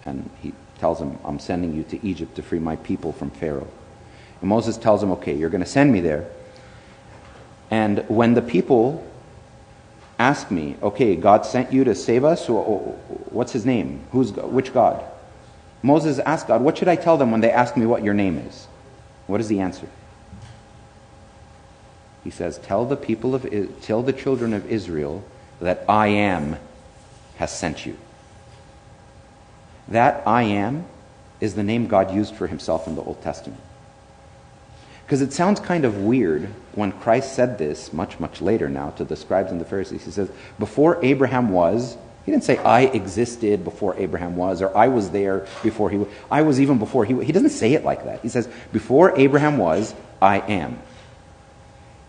And he tells him, I'm sending you to Egypt to free my people from Pharaoh. And Moses tells him, okay, you're going to send me there. And when the people ask me, okay, God sent you to save us? What's his name? Which God? Moses asked God, what should I tell them when they ask me what your name is? What is the answer? He says, tell the children of Israel that I am has sent you. That I am is the name God used for himself in the Old Testament. Because it sounds kind of weird when Christ said this much, much later now to the scribes and the Pharisees. He says, before Abraham was, he didn't say I existed before Abraham was, or I was there before he was, I was even before he was. He doesn't say it like that. He says, before Abraham was, I am.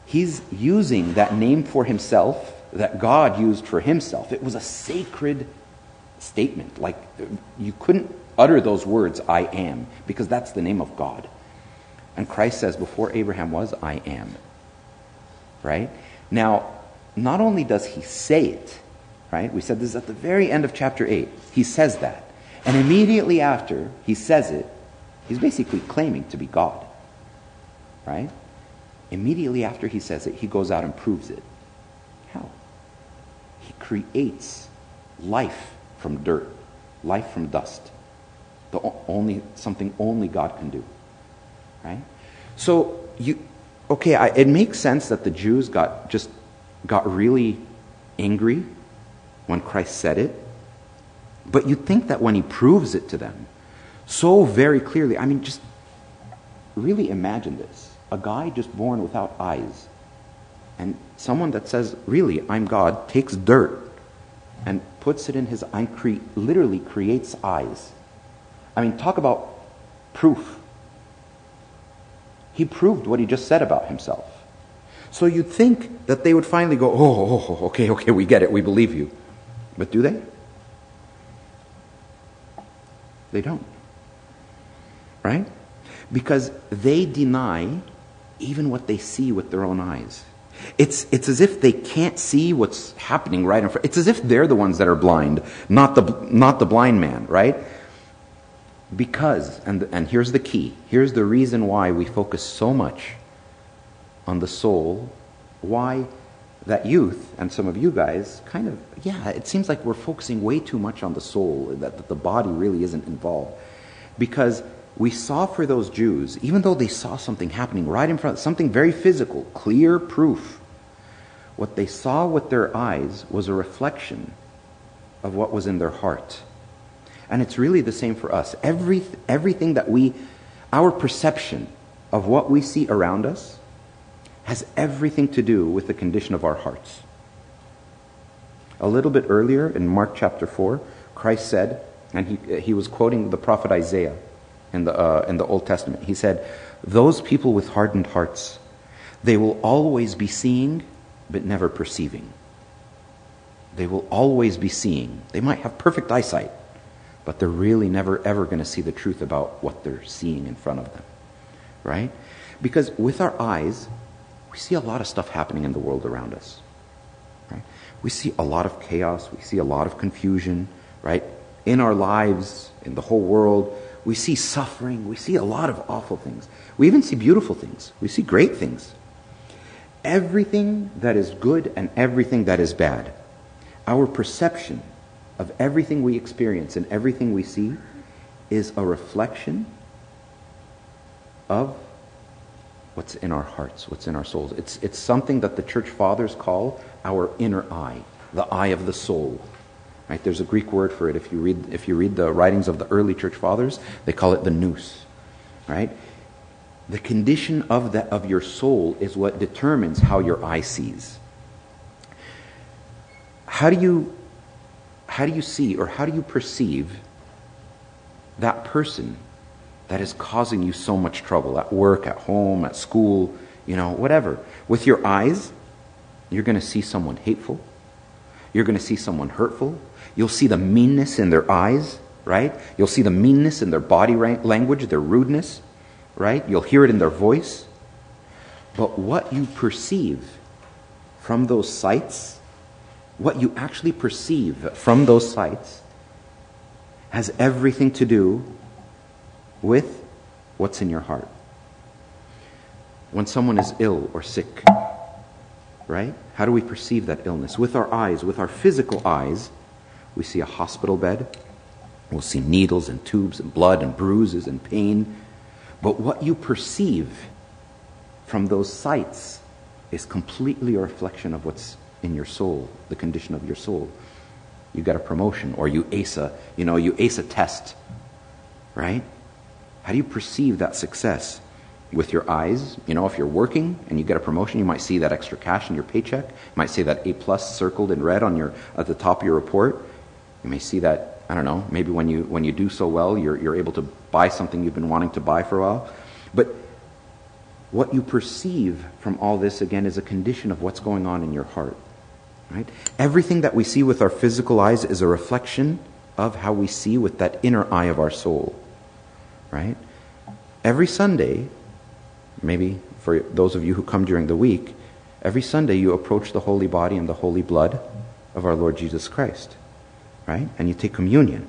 He's using that name for himself that God used for himself. It was a sacred statement. Like, you couldn't utter those words, I am, because that's the name of God. And Christ says, before Abraham was, I am. Right? Now, not only does he say it, right? We said this is at the very end of chapter 8. He says that. And immediately after he says it, he's basically claiming to be God. Right? Immediately after he says it, he goes out and proves it. How? He creates life from dirt, life from dust. Something only God can do. Right? So, it makes sense that the Jews got really angry when Christ said it. But you'd think that when he proves it to them so very clearly, I mean, just really imagine this. A guy just born without eyes. And someone that says, really, I'm God, takes dirt and puts it in his eye, literally creates eyes. I mean, talk about proof. He proved what he just said about himself. So you'd think that they would finally go, okay, we get it, we believe you. But do they? They don't. Right? Because they deny even what they see with their own eyes. It's as if they can't see what's happening right in front. It's as if they're the ones that are blind, not the blind man, right? Because, and here's the key, here's the reason why we focus so much on the soul, why that youth, and some of you guys, it seems like we're focusing way too much on the soul, that the body really isn't involved. Because we saw for those Jews, even though they saw something happening right in front, something very physical, clear proof, what they saw with their eyes was a reflection of what was in their heart. And it's really the same for us. Everything that our perception of what we see around us has everything to do with the condition of our hearts. A little bit earlier in Mark chapter 4, Christ said, and he was quoting the prophet Isaiah in the Old Testament. He said, those people with hardened hearts, they will always be seeing but never perceiving. They will always be seeing. They might have perfect eyesight, but they're really never ever going to see the truth about what they're seeing in front of them. Right? Because with our eyes, we see a lot of stuff happening in the world around us. Right? We see a lot of chaos. We see a lot of confusion. Right? In our lives, in the whole world, we see suffering. We see a lot of awful things. We even see beautiful things. We see great things. Everything that is good and everything that is bad, our perception of everything we experience and everything we see is a reflection of what's in our hearts, what's in our souls. It's something that the church fathers call our inner eye, the eye of the soul. Right? There's a Greek word for it. If you read the writings of the early church fathers, they call it the nous. Right? The condition of your soul is what determines how your eye sees. How do you see or how do you perceive that person that is causing you so much trouble at work, at home, at school, whatever? With your eyes, you're going to see someone hateful. You're going to see someone hurtful. You'll see the meanness in their eyes, right? You'll see the meanness in their body language, their rudeness, right? You'll hear it in their voice. But what you perceive from those sights, what you actually perceive from those sights, has everything to do with what's in your heart. When someone is ill or sick, right? How do we perceive that illness? With our eyes, with our physical eyes, we see a hospital bed. We'll see needles and tubes and blood and bruises and pain. But what you perceive from those sights is completely a reflection of what's in your soul, the condition of your soul. You get a promotion, or you ace a test, right? How do you perceive that success? With your eyes. If you're working and you get a promotion, you might see that extra cash in your paycheck. You might see that A+ circled in red at the top of your report. You may see that, I don't know, maybe when you do so well, you're able to buy something you've been wanting to buy for a while. But what you perceive from all this, again, is a condition of what's going on in your heart. Right? Everything that we see with our physical eyes is a reflection of how we see with that inner eye of our soul. Right? Every Sunday, maybe for those of you who come during the week, every Sunday you approach the holy body and the holy blood of our Lord Jesus Christ. Right? And you take communion.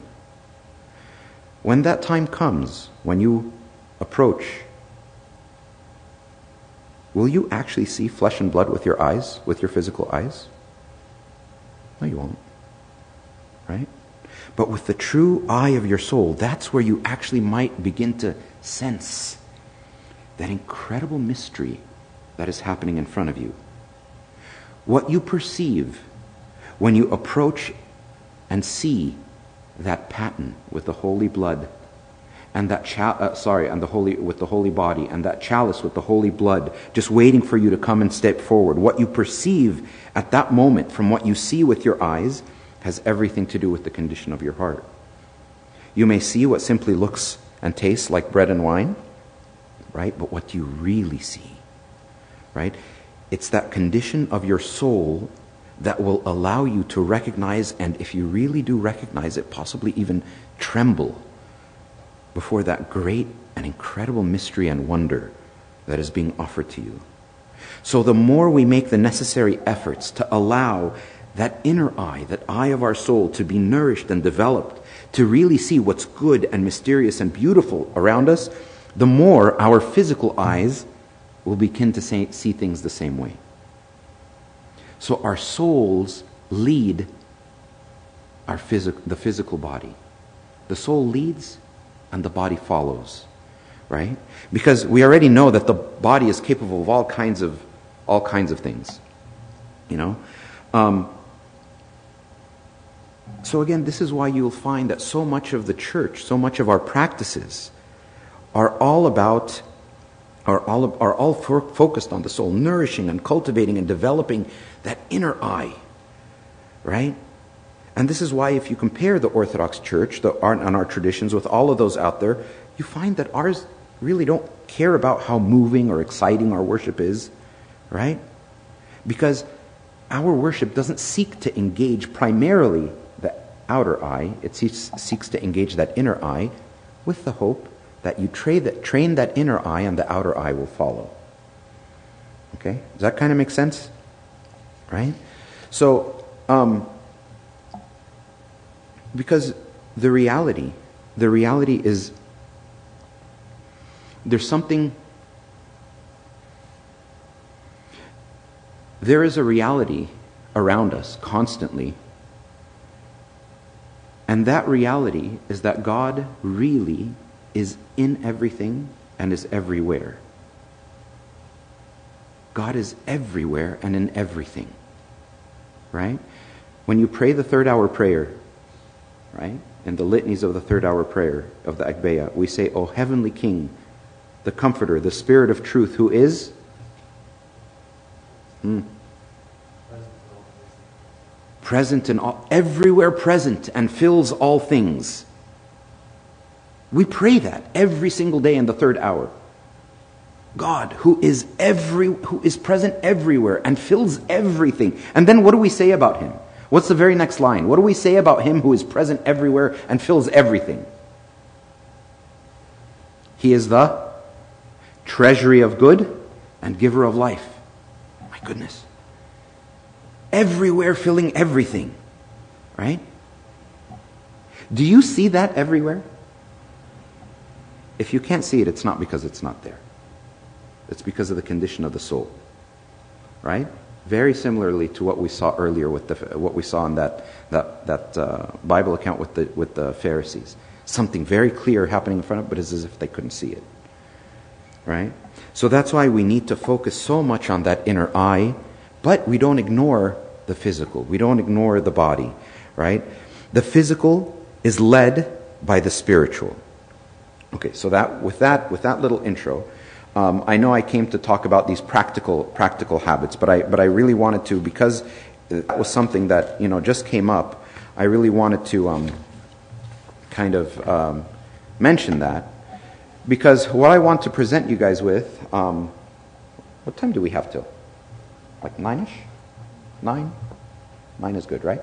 When that time comes, when you approach, will you actually see flesh and blood with your eyes, with your physical eyes? No, you won't. Right? But with the true eye of your soul, that's where you actually might begin to sense that incredible mystery that is happening in front of you. What you perceive when you approach and see that paten with the holy blood, and that with the holy body, and that chalice with the holy blood, just waiting for you to come and step forward. What you perceive at that moment from what you see with your eyes has everything to do with the condition of your heart. You may see what simply looks and tastes like bread and wine, right? But what do you really see? Right? It's that condition of your soul that will allow you to recognize, and if you really do recognize it, possibly even tremble before that great and incredible mystery and wonder that is being offered to you. So the more we make the necessary efforts to allow that inner eye, that eye of our soul, to be nourished and developed, to really see what's good and mysterious and beautiful around us, the more our physical eyes will begin to see things the same way. So our souls lead the physical body. The soul leads and the body follows, right? Because we already know that the body is capable of all kinds of things, So again, this is why you'll find that so much of the church, so much of our practices are all focused on the soul, nourishing and cultivating and developing that inner eye, right? And this is why if you compare the Orthodox Church and our traditions with all of those out there, you find that ours really don't care about how moving or exciting our worship is, right? Because our worship doesn't seek to engage primarily the outer eye. It seeks to engage that inner eye with the hope that you train that inner eye and the outer eye will follow. Okay? Does that kind of make sense? Right? So, because the reality is there is a reality around us constantly. And that reality is that God really is in everything and is everywhere. God is everywhere and in everything. Right? When you pray the third hour prayer, right? In the litanies of the third hour prayer of the Agbeya, we say, O Heavenly King, the Comforter, the Spirit of Truth, who is present in all, everywhere present and fills all things. We pray that every single day in the third hour. God, who is present everywhere and fills everything. And then what do we say about Him? What's the very next line? What do we say about Him who is present everywhere and fills everything? He is the treasury of good and giver of life. My goodness. Everywhere filling everything. Right? Do you see that everywhere? If you can't see it, it's not because it's not there. It's because of the condition of the soul. Right? Very similarly to what we saw earlier with what we saw in that Bible account with the Pharisees. Something very clear happening in front of them, but it's as if they couldn't see it. Right? So that's why we need to focus so much on that inner eye, but we don't ignore the physical. We don't ignore the body. Right? The physical is led by the spiritual. Okay, so with that little intro, I know I came to talk about these practical habits, but I really wanted to, because that was something that just came up. I really wanted to mention that, because what I want to present you guys with. What time do we have till? Like 9-ish? 9? 9 is good, right?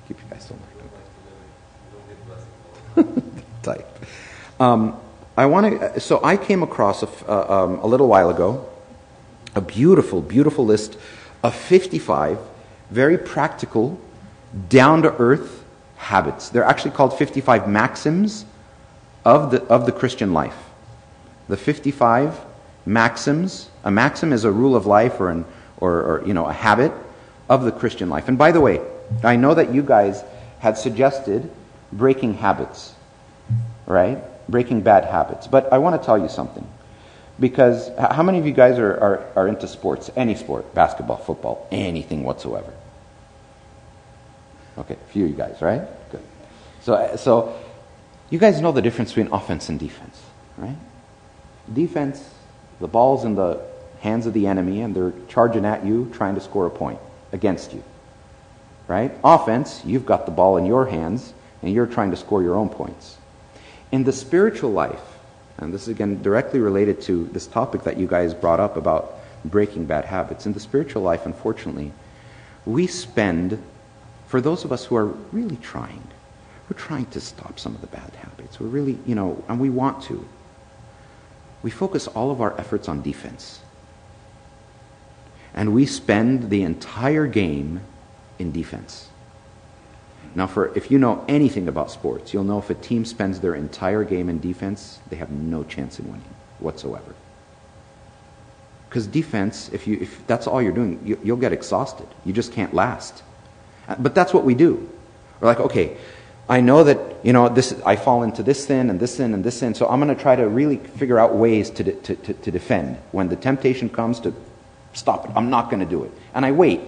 Keep you guys so tight. So I came across a little while ago a beautiful, beautiful list of 55 very practical, down-to-earth habits. They're actually called 55 maxims of the Christian life. The 55 maxims. A maxim is a rule of life or a habit of the Christian life. And by the way, I know that you guys had suggested breaking habits, right? Breaking bad habits. But I want to tell you something. Because how many of you guys are into sports? Any sport, basketball, football, anything whatsoever. Okay, a few of you guys, right? Good. So you guys know the difference between offense and defense, right? Defense, the ball's in the hands of the enemy and they're charging at you, trying to score a point against you, right? Offense, you've got the ball in your hands and you're trying to score your own points. In the spiritual life, and this is again directly related to this topic that you guys brought up about breaking bad habits. In the spiritual life, unfortunately, we spend, for those of us who are really trying, we're trying to stop some of the bad habits. We're really, and we want to. We focus all of our efforts on defense. And we spend the entire game in defense. Now, if you know anything about sports, you'll know if a team spends their entire game in defense, they have no chance in winning whatsoever. Because defense, if that's all you're doing, you'll get exhausted. You just can't last. But that's what we do. We're like, okay, I know that I fall into this sin and this sin and this sin, so I'm going to try to really figure out ways to defend. When the temptation comes to stop it, I'm not going to do it. And I wait.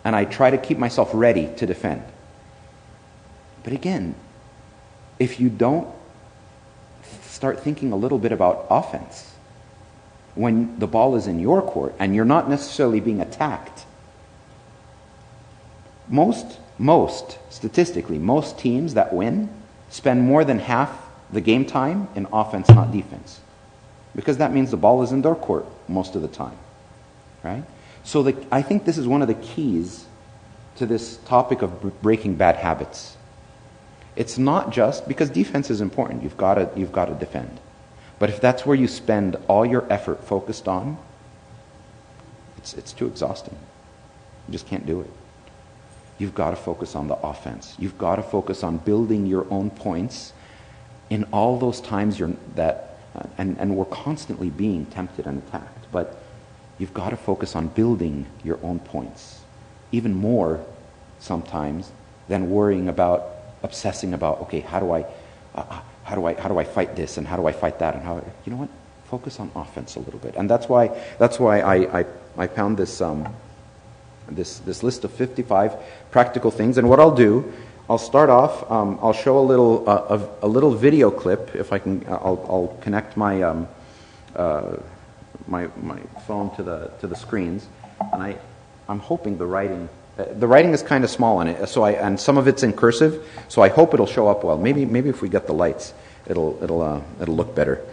And I try to keep myself ready to defend. But again, if you don't start thinking a little bit about offense, when the ball is in your court and you're not necessarily being attacked, statistically, most teams that win spend more than half the game time in offense, not defense. Because that means the ball is in their court most of the time. Right? So I think this is one of the keys to this topic of breaking bad habits. It's not just because defense is important. You've got to defend. But if that's where you spend all your effort focused on, it's too exhausting. You just can't do it. You've got to focus on the offense. You've got to focus on building your own points in all those times and we're constantly being tempted and attacked. But you've got to focus on building your own points, even more sometimes than obsessing about, okay, how do I fight this and how do I fight that, and you know what? Focus on offense a little bit, and that's why I found this list of 55 practical things. And what I'll do, I'll start off. I'll show a little video clip if I can. I'll connect my phone to the screens, and I'm hoping the writing is kind of small on it, and some of it's in cursive, so I hope it'll show up well. Maybe if we get the lights, it'll look better.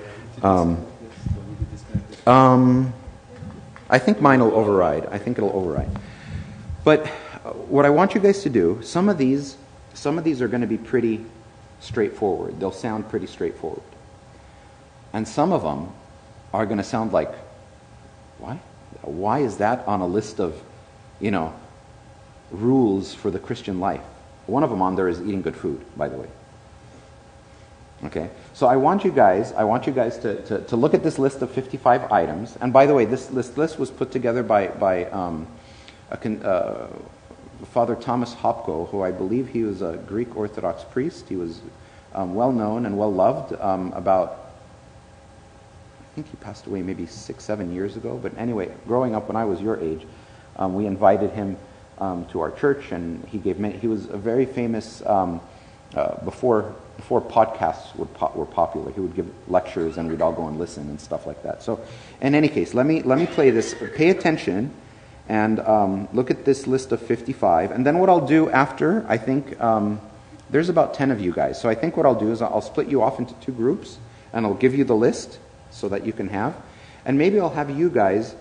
I think mine will override. I think it'll override. But what I want you guys to do, some of these are going to be pretty straightforward. They'll sound pretty straightforward, and some of them are going to sound like, why? Why is that on a list of, rules for the Christian life? One of them on there is eating good food, by the way. Okay, so I want you guys to look at this list of 55 items. And by the way, this list was put together by Father Thomas Hopko, who I believe he was a Greek Orthodox priest. He was well known and well loved. About, I think he passed away maybe 6-7 years ago. But anyway, growing up when I was your age, we invited him to our church, and he was a very famous before podcasts were popular. He would give lectures, and we'd all go and listen and stuff like that. So, in any case, let me play this. Pay attention and look at this list of 55. And then what I'll do after, I think there's about 10 of you guys. So I think what I'll do is I'll split you off into 2 groups, and I'll give you the list so that you can have. And maybe I'll have you guys,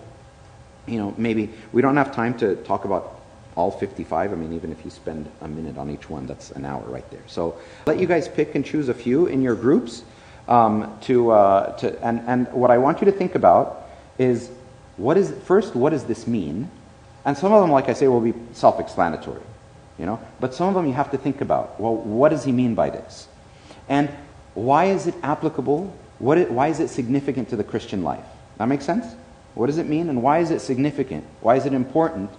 maybe we don't have time to talk about all 55. I mean, even if you spend a minute on each one, that's an hour right there. So let you guys pick and choose a few in your groups. And what I want you to think about is, what does this mean? And some of them, like I say, will be self-explanatory, But some of them you have to think about. Well, what does he mean by this? And why is it applicable? Why is it significant to the Christian life? That makes sense? What does it mean, and why is it significant? Why is it important?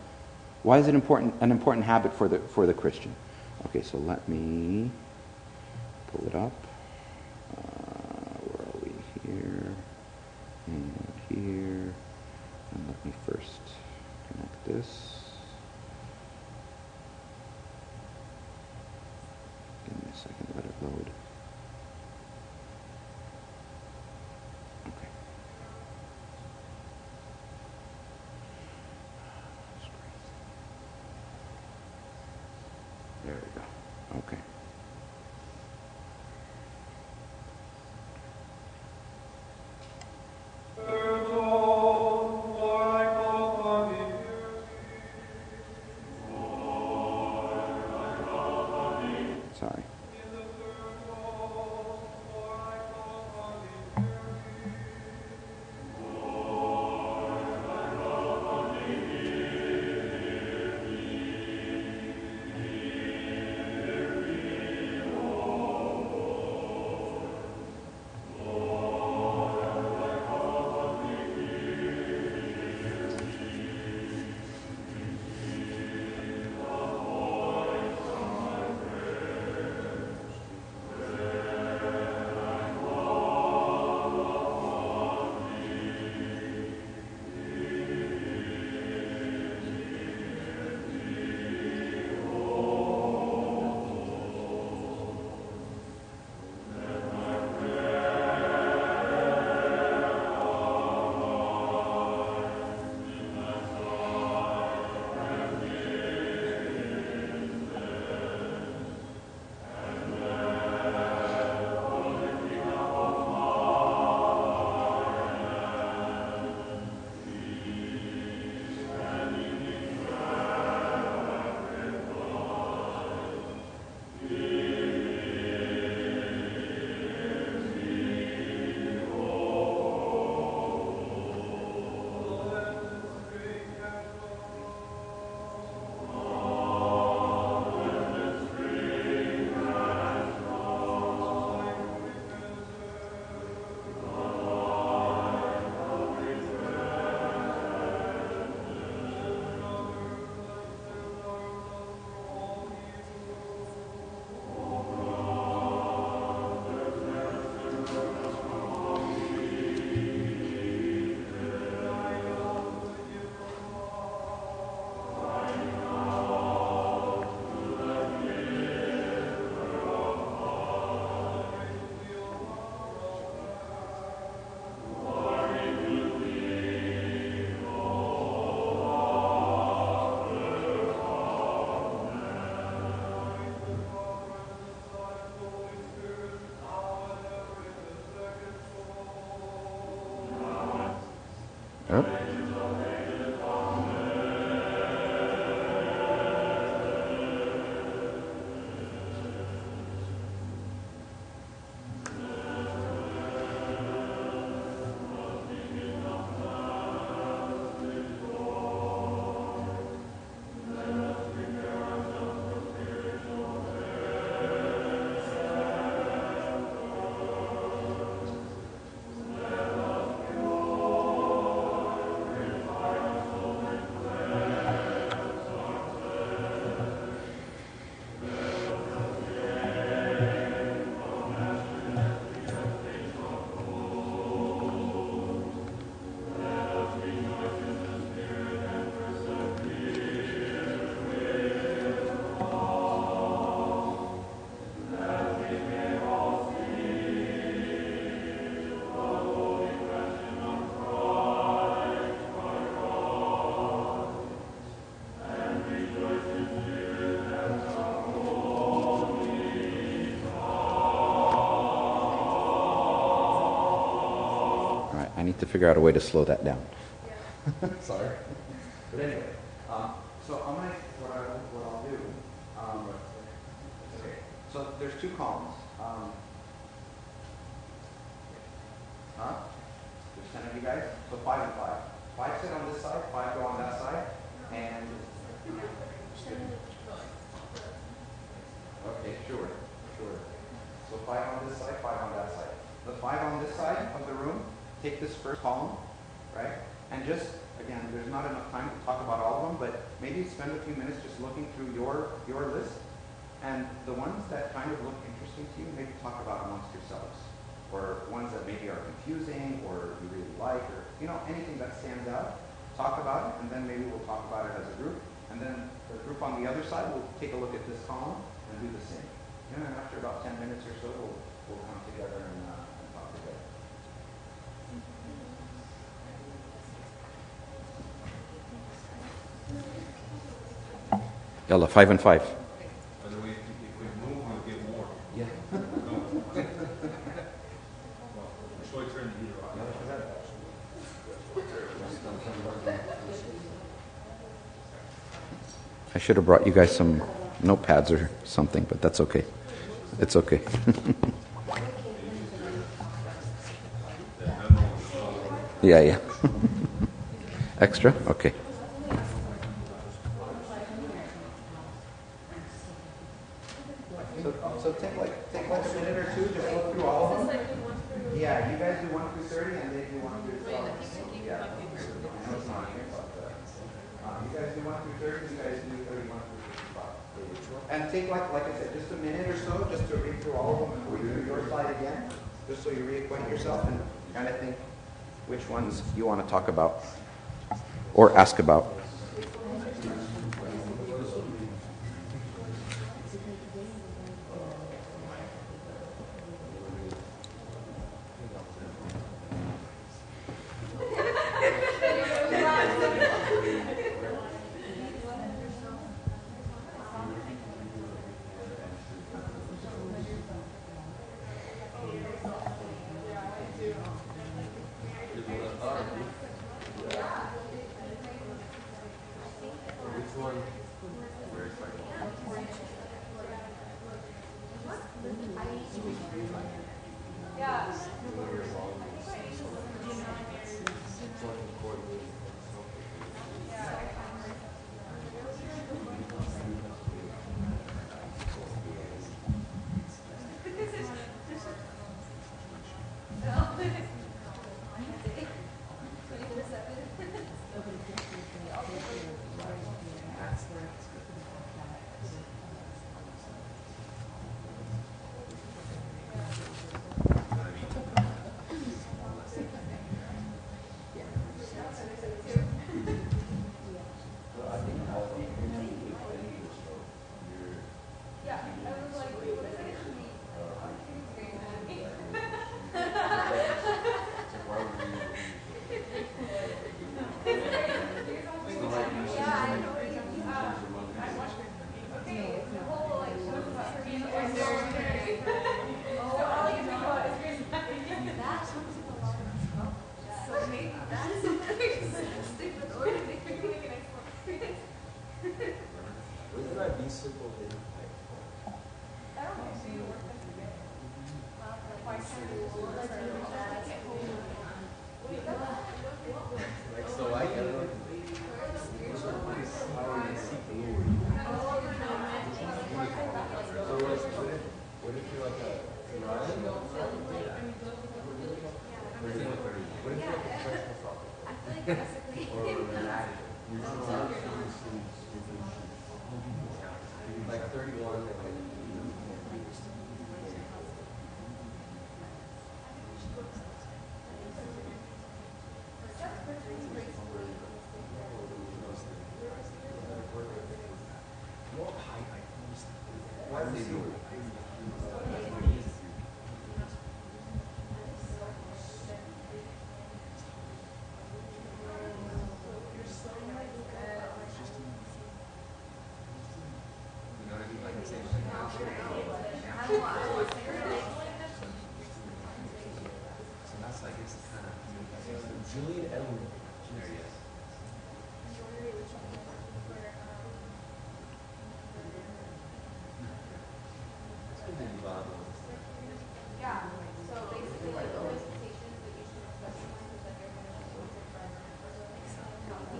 Why is it an important habit for the Christian? Okay, so let me pull it up. Where are we? Here and here. And let me first connect this. Give me a second, let it load. Okay. There we go. Okay. Sorry. Yep. I need to figure out a way to slow that down. Sorry. But anyway, so I'm going to, what I'll do, okay, so there's two columns. There's 10 of you guys, so 5 and 5. 5 sit on this side, 5 go on that side, and... Okay, sure. So 5 on this side, 5 on that side. The 5 on this side of the room, take this first column, right? And just, again, there's not enough time to talk about all of them, but maybe spend a few minutes just looking through your list. And the ones that kind of look interesting to you, maybe talk about amongst yourselves. Or ones that maybe are confusing, or you really like, or, anything that stands out, talk about it, and then maybe we'll talk about it as a group. And then the group on the other side will take a look at this column and do the same. And after about 10 minutes or so, we'll come together and talk together. Yalla, 5 and 5. By the way, if we move, we'll get more. Yeah. Troy, turn the heater on. I should have brought you guys some notepads or something, but that's okay. It's okay. Yeah. Extra? Okay. So take like a minute or two, just look through all of them. Yeah, you guys do 1 through 30 and they do 1 through 12. Yeah. I know it's not here, but you guys do 1 through 30, you guys do 31 through 55. And take like I said, just a minute or so just to read through all of them and read through your slide again, just so you reacquaint yourself and kind of think which ones you want to talk about or ask about.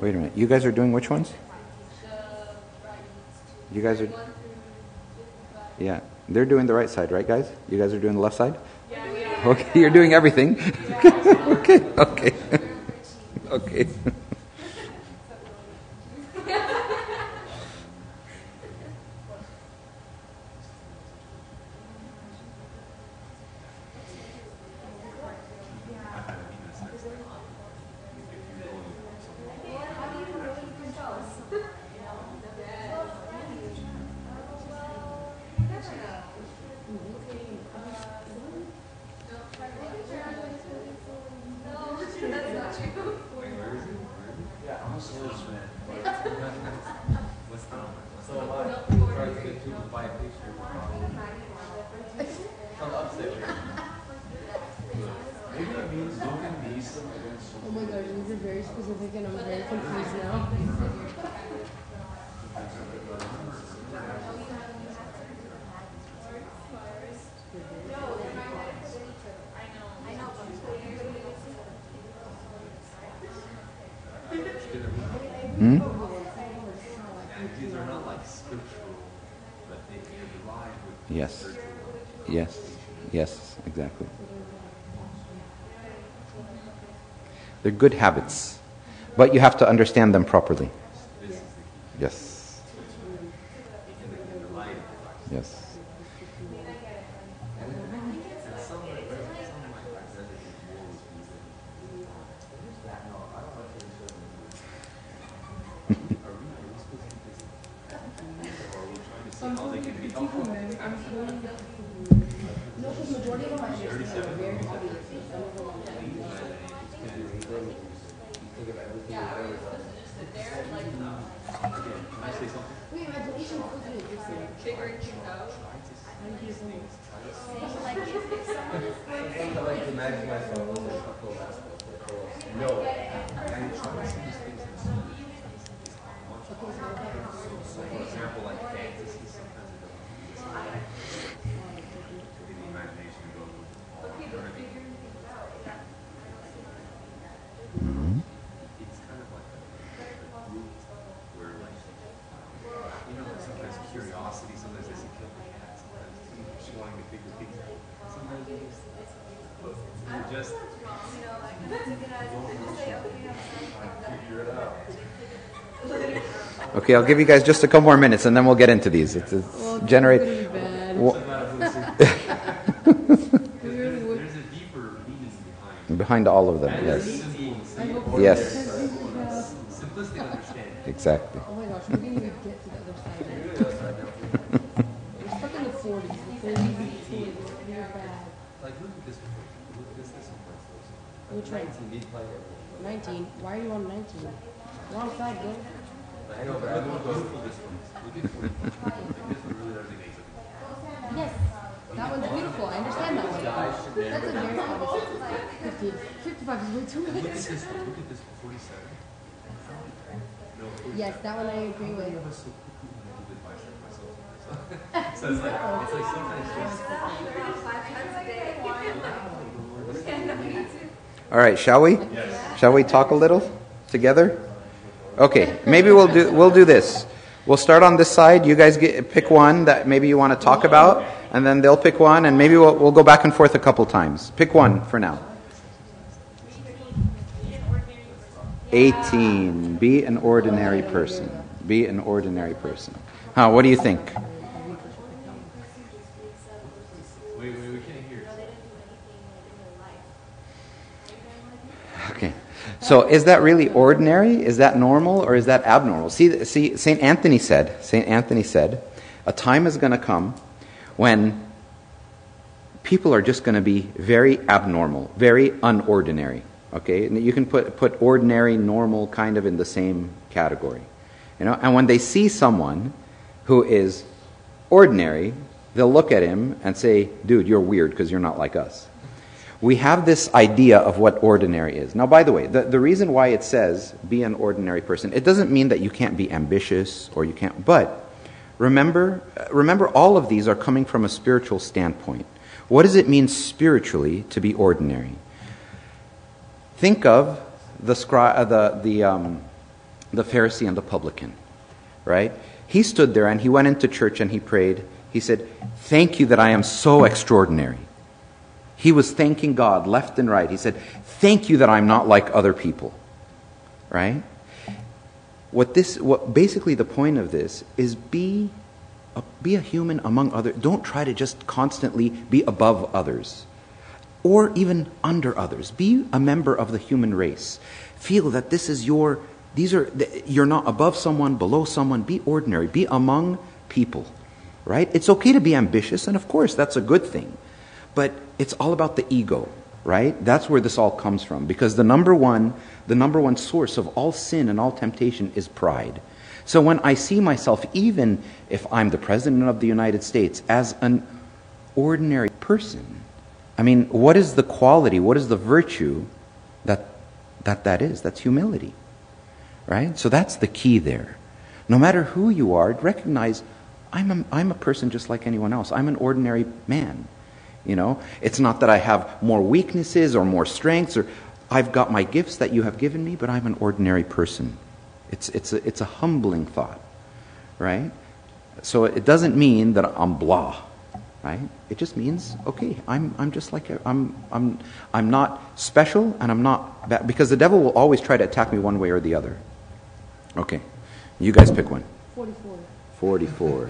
Wait a minute. You guys are doing which ones? You guys are... Yeah. They're doing the right side, right, guys? You guys are doing the left side? Yeah. Okay, you're doing everything. Okay. Okay. Oh my gosh, these are very specific and I'm very confused now. Hmm? These are not like scriptural, but they derive with Yes. Yes. Yes, exactly. They're good habits, but you have to understand them properly. Yes. Yes. No, because majority of them I understand are very obvious. Some of them I'm like, wait, imagination could be interesting. Figuring things out. I like to imagine myself as a couple of aspects. No. So, for example, like fantasy, sometimes it doesn't the imagination goes with all. You know what I mean? It's kind of like a group where, like, you know, sometimes curiosity, sometimes they say kill the cat, sometimes just wanting to figure things out. Sometimes you just figure it out. Okay, I'll give you guys just a couple more minutes and then we'll get into these. It's generate. There's a deeper meaning Behind all of them, yes. Yes. Simplistic understanding. Exactly. Oh my gosh, we didn't even get to the other side. We're stuck in the 40s. The 40s and 40s. We are bad. Like, look at this one. Look at this one. Which one? 19. Why are you on 19? Wrong side, bro. I know, but I want to go this one. Look at 45. This one really doesn't make sense. Yes. That one's beautiful. I understand that one. That's a very obvious. 50. 55 is way too Look at much. this one. Look at this one. 47. No, 47. Yes, that one I agree with. I was so quickly when I did myself. So it's like sometimes just. All right, shall we? Yes. Shall we talk a little together? Okay, maybe we'll do this. We'll start on this side. You guys pick one that maybe you want to talk about, and then they'll pick one, and maybe we'll go back and forth a couple times. Pick one for now. 18. Be an ordinary person. Be an ordinary person. What do you think? We can't hear. Okay. So is that really ordinary? Is that normal or is that abnormal? See, St. Anthony said, a time is going to come when people are just going to be very abnormal, very unordinary. Okay? And you can put ordinary, normal kind of in the same category. You know, and when they see someone who is ordinary, they'll look at him and say, dude, you're weird because you're not like us. we have this idea of what ordinary is. Now, by the way, the reason why it says be an ordinary person, it doesn't mean that you can't be ambitious or you can't, but remember all of these are coming from a spiritual standpoint. What does it mean spiritually to be ordinary? Think of the Pharisee and the publican, right? He stood there and he went into church and he prayed. He said, "Thank you that I am so extraordinary." He was thanking God left and right. He said, "Thank you that I'm not like other people." Right? What basically the point of this is be a human among others. Don't try to just constantly be above others or even under others. Be a member of the human race. Feel that you're not above someone, below someone. Be ordinary. Be among people. Right? It's okay to be ambitious, and of course that's a good thing. But it's all about the ego, right? That's where this all comes from. Because the number one source of all sin and all temptation is pride. So when I see myself, even if I'm the President of the United States, as an ordinary person, I mean, what is the quality, what is the virtue that is? That's humility, right? So that's the key there. No matter who you are, recognize I'm a person just like anyone else. I'm an ordinary man. You know, it's not that I have more weaknesses or more strengths, or I've got my gifts that you have given me, but I'm an ordinary person. It's a humbling thought, right? So it doesn't mean that I'm blah, right? It just means, okay, I'm just like I'm not special and I'm not bad, because the devil will always try to attack me one way or the other. Okay, you guys pick one. 44. 44.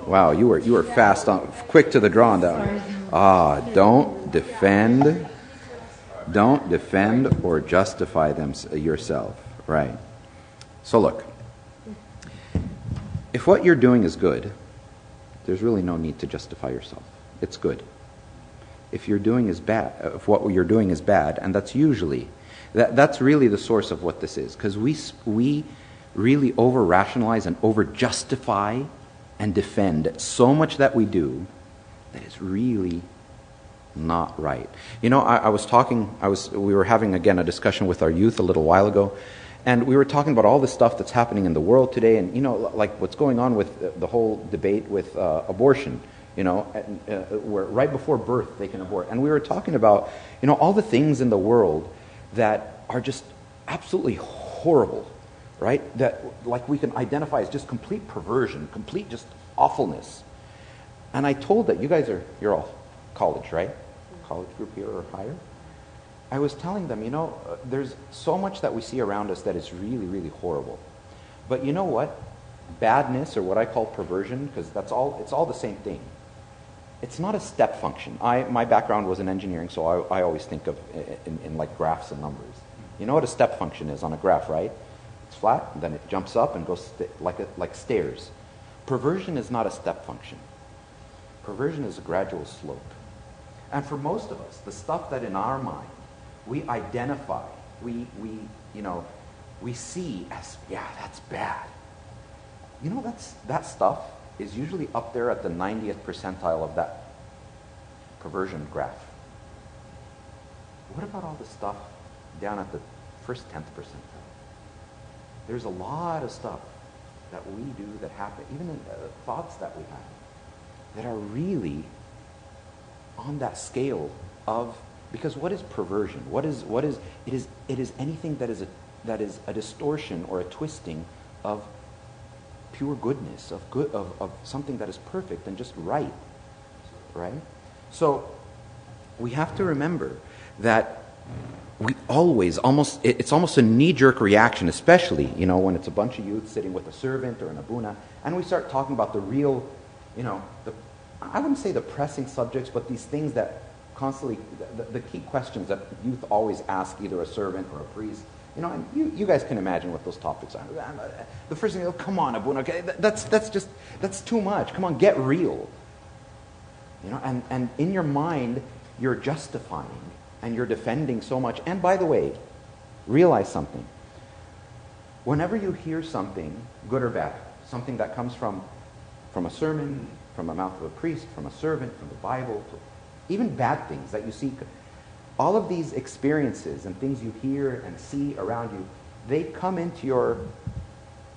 Wow, you were fast on, quick to the draw on that one. Don't defend or justify yourself. Right. So look, if what you're doing is good, there's really no need to justify yourself. It's good. If what you're doing is bad, and that's usually, that's really the source of what this is, because we really over-rationalize and over-justify and defend so much that we do that is really not right. You know, we were having again a discussion with our youth a little while ago, and we were talking about all the stuff that's happening in the world today, and you know, like what's going on with the whole debate with abortion. You know, where right before birth they can abort, and we were talking about, you know, all the things in the world that are just absolutely horrible. Right? That like we can identify as just complete perversion, complete just awfulness. And I told that you're all college, right? College group here or higher. I was telling them, you know, there's so much that we see around us that is really, really horrible. But you know what? Badness, or what I call perversion, because it's all the same thing. It's not a step function. My background was in engineering, so I always think of in like graphs and numbers. You know what a step function is on a graph, right? It's flat, and then it jumps up and goes like stairs. Perversion is not a step function. Perversion is a gradual slope. And for most of us, the stuff that in our mind we identify, we see as, yeah, that's bad. You know, that stuff is usually up there at the 90th percentile of that perversion graph. What about all the stuff down at the first 10th percentile? There's a lot of stuff that we do that happen, even in thoughts that we have, that are really on that scale of, because what is perversion? It is anything that is a distortion or a twisting of pure goodness, of something that is perfect and just right. So we have to remember that we always it's almost a knee-jerk reaction, especially, you know, when it's a bunch of youth sitting with a servant or an abuna, and we start talking about the real, you know, I wouldn't say the pressing subjects, but these things that constantly, the key questions that youth always ask either a servant or a priest, you know, and you guys can imagine what those topics are. The first thing, oh, come on, abuna, okay, that's too much. Come on, get real. You know, and in your mind, you're justifying and you're defending so much. And by the way, realize something. Whenever you hear something, good or bad, something that comes from a sermon, from the mouth of a priest, from a servant, from the Bible, even bad things that you see, all of these experiences and things you hear and see around you, they come into your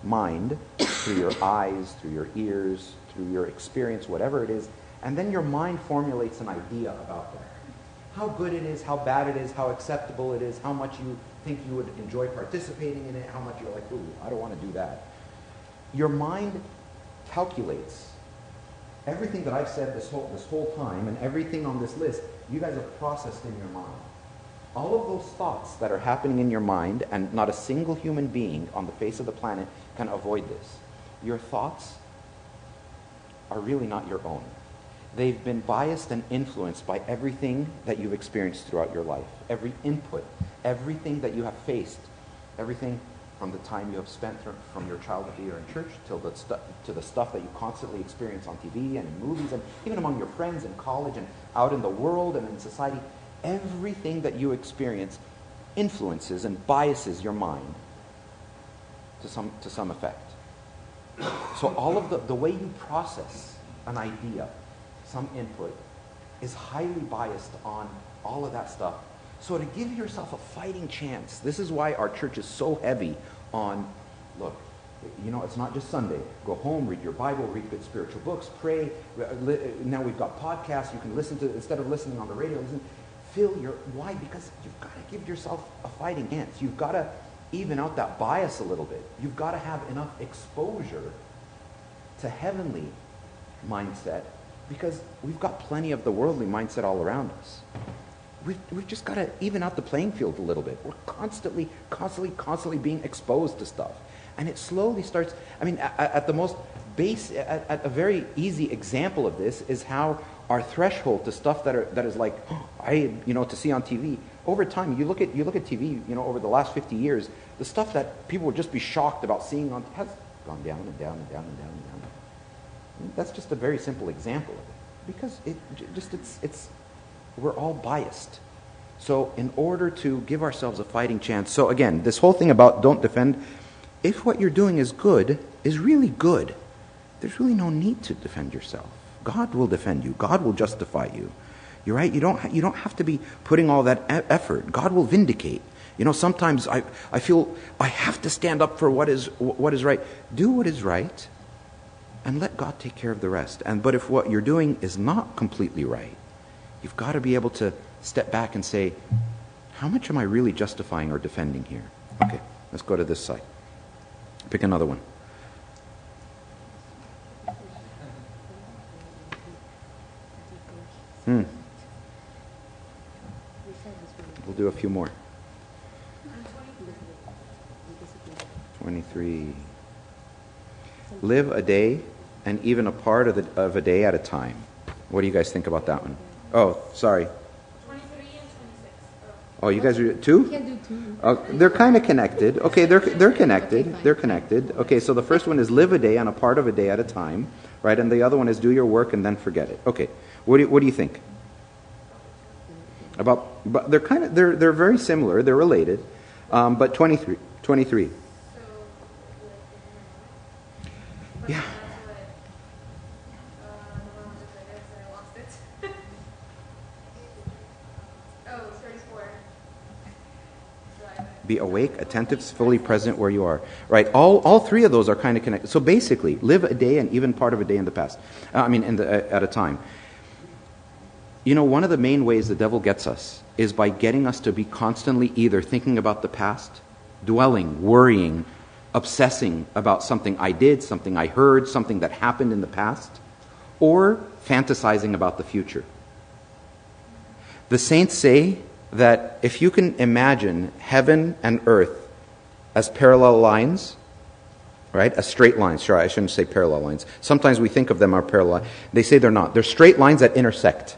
mind through your eyes, through your ears, through your experience, whatever it is, and then your mind formulates an idea about that. How good it is, how bad it is, how acceptable it is, how much you think you would enjoy participating in it, how much you're like, ooh, I don't want to do that. Your mind calculates everything that I've said this whole time, and everything on this list, you guys have processed in your mind. All of those thoughts that are happening in your mind, and not a single human being on the face of the planet can avoid this. Your thoughts are really not your own. They've been biased and influenced by everything that you've experienced throughout your life. Every input, everything that you have faced, everything from the time you have spent from your childhood here in church to the stuff that you constantly experience on TV and in movies and even among your friends in college and out in the world and in society. Everything that you experience influences and biases your mind to some effect. So all of the way you process an idea, some input, is highly biased on all of that stuff. So to give yourself a fighting chance, this is why our church is so heavy on, look, it's not just Sunday. Go home, read your Bible, read good spiritual books, pray. Now we've got podcasts you can listen to instead of listening on the radio. Why? Because you've got to give yourself a fighting chance. You've got to even out that bias a little bit. You've got to have enough exposure to heavenly mindset, because we've got plenty of the worldly mindset all around us. We've just got to even out the playing field a little bit. We're constantly being exposed to stuff. And it slowly starts, at the most base, at a very easy example of this is how our threshold to stuff that is like, to see on TV. Over time, you look at TV, over the last 50 years, the stuff that people would just be shocked about seeing on has gone down and down and down and down and down. That's just a very simple example of it, because we're all biased. So in order to give ourselves a fighting chance, so again, this whole thing about don't defend, if what you're doing is good, is really good, there's really no need to defend yourself. God will defend you. God will justify you. You're right. You don't have to be putting all that effort. God will vindicate. Sometimes I feel I have to stand up for what is right. Do what is right, and let God take care of the rest. But if what you're doing is not completely right, you've got to be able to step back and say, how much am I really justifying or defending here? Okay, let's go to this side. Pick another one. We'll do a few more. 23. Live a day and even a part of a day at a time. What do you guys think about that one? Oh, sorry. 23 and 26. Oh, you guys are two? We can't do two. Oh, they're kind of connected. Okay, they're connected. Okay, fine. They're connected. Okay, so the first one is live a day and a part of a day at a time, right? And the other one is do your work and then forget it. Okay, what do you think? But they're very similar. They're related. But 23. Yeah. I lost it. Oh, 34. Be awake, attentive, fully present where you are. Right. All three of those are kind of connected. So basically, live a day and even part of a day in the past. At a time. One of the main ways the devil gets us is by getting us to be constantly either thinking about the past, dwelling, worrying, obsessing about something I did, something I heard, something that happened in the past, or fantasizing about the future. The saints say that if you can imagine heaven and earth as parallel lines, right? As straight lines. Sure, I shouldn't say parallel lines. Sometimes we think of them as parallel. They say they're not. They're straight lines that intersect.